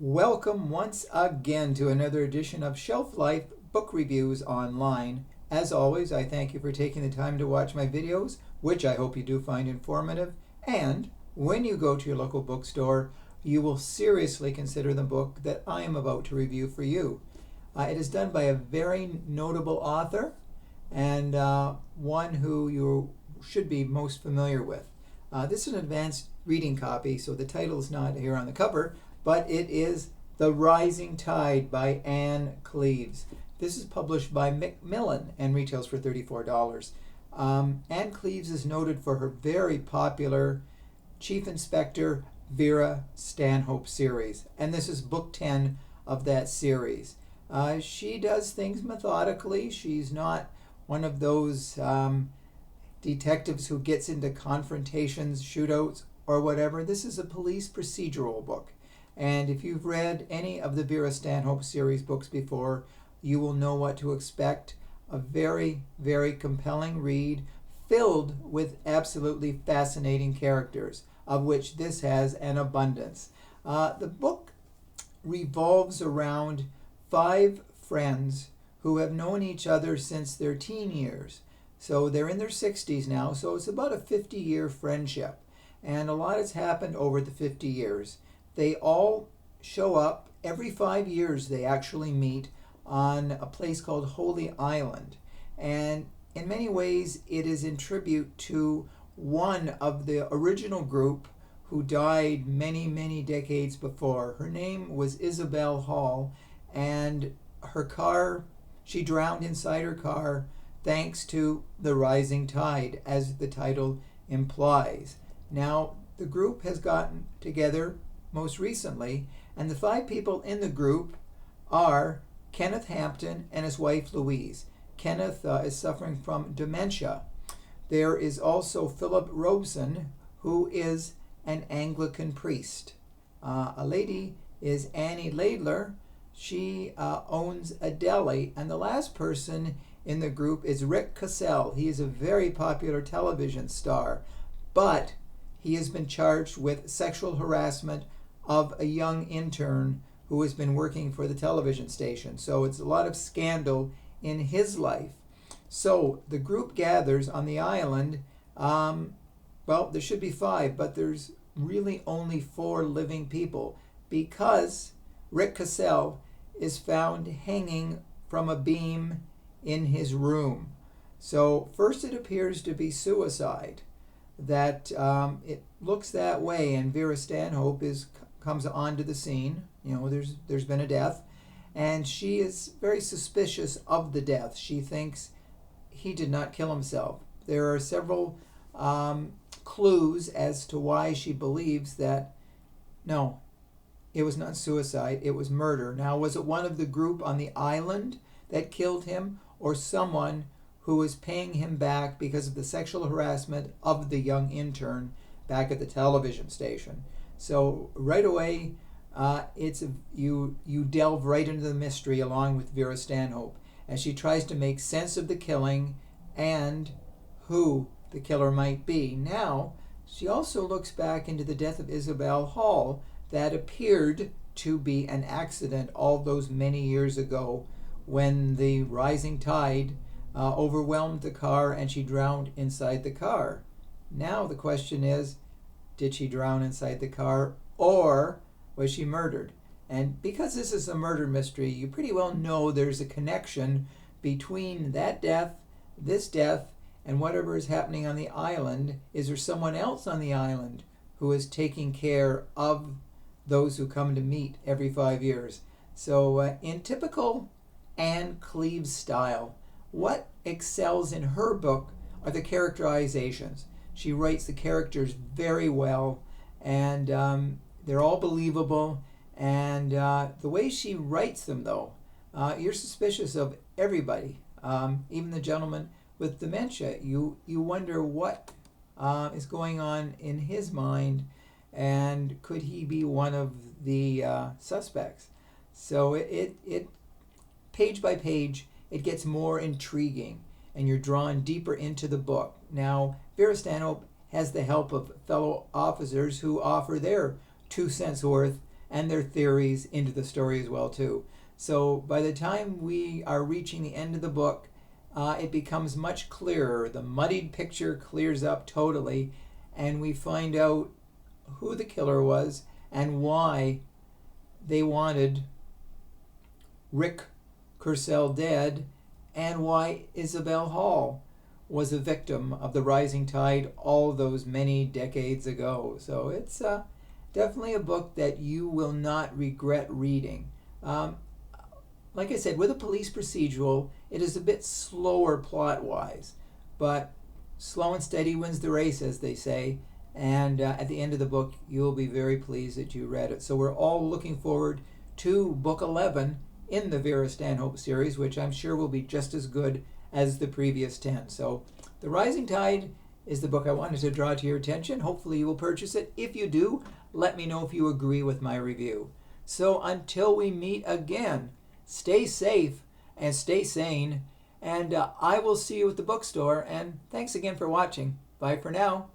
Welcome once again to another edition of Shelf Life Book Reviews Online. As always, I thank you for taking the time to watch my videos, which I hope you do find informative. And when you go to your local bookstore, you will seriously consider the book that I am about to review for you. It is done by a very notable author and one who you should be most familiar with. This is an advanced reading copy, so the title is not here on the cover, but it is The Rising Tide by Ann Cleeves. This is published by Macmillan and retails for $34. Ann Cleeves is noted for her very popular Chief Inspector Vera Stanhope series, and this is book 10 of that series. She does things methodically. She's not one of those detectives who gets into confrontations, shootouts, or whatever. This is a police procedural book. And if you've read any of the Vera Stanhope series books before, you will know what to expect. A very, very compelling read filled with absolutely fascinating characters, of which this has an abundance. The book revolves around 5 friends who have known each other since their teen years. So they're in their 60s now, so it's about a 50-year friendship. And a lot has happened over the 50 years. They all show up every 5 years. They actually meet on a place called Holy Island. And in many ways, it is in tribute to one of the original group who died many, many decades before. Her name was Isabel Hall, and her car, she drowned inside her car thanks to the rising tide, as the title implies. Now, the group has gotten together most recently, and the 5 people in the group are Kenneth Hampton and his wife Louise. Kenneth is suffering from dementia. There is also Philip Robeson, who is an Anglican priest. A lady is Annie Laidler. She owns a deli. And the last person in the group is Rick Cassell. He is a very popular television star, but he has been charged with sexual harassment of a young intern who has been working for the television station. So it's a lot of scandal in his life. So the group gathers on the island. Well, there should be 5, but there's really only 4 living people because Rick Cassell is found hanging from a beam in his room. So first it appears to be suicide. That it looks that way, and Vera Stanhope comes onto the scene. You know, there's been a death, and she is very suspicious of the death. She thinks he did not kill himself. There are several clues as to why she believes that no, it was not suicide, it was murder. Now, was it one of the group on the island that killed him, or someone who was paying him back because of the sexual harassment of the young intern back at the television station? So right away, you delve right into the mystery along with Vera Stanhope as she tries to make sense of the killing and who the killer might be. Now, she also looks back into the death of Isabel Hall that appeared to be an accident all those many years ago when the rising tide overwhelmed the car and she drowned inside the car. Now the question is, did she drown inside the car or was she murdered? And because this is a murder mystery, you pretty well know there's a connection between that death, this death, and whatever is happening on the island. Is there someone else on the island who is taking care of those who come to meet every 5 years? So in typical Ann Cleeves style, what excels in her book are the characterizations. She writes the characters very well, and they're all believable. And the way she writes them, though, you're suspicious of everybody, even the gentleman with dementia. You wonder what is going on in his mind, and could he be one of the suspects? So it page by page, it gets more intriguing, and you're drawn deeper into the book. Now, Vera Stanhope has the help of fellow officers who offer their 2 cents worth and their theories into the story as well too. So by the time we are reaching the end of the book, it becomes much clearer. The muddied picture clears up totally, and we find out who the killer was and why they wanted Rick Purcell dead, and why Isabel Hall was a victim of the rising tide all those many decades ago. So it's definitely a book that you will not regret reading. Like I said, with a police procedural, it is a bit slower plot-wise, but slow and steady wins the race, as they say, and at the end of the book, you'll be very pleased that you read it. So we're all looking forward to Book 11 in the Vera Stanhope series, which I'm sure will be just as good as the previous 10. So The Rising Tide is the book I wanted to draw to your attention. Hopefully you will purchase it. If you do, let me know if you agree with my review. So until we meet again, stay safe and stay sane, and I will see you at the bookstore, and thanks again for watching. Bye for now.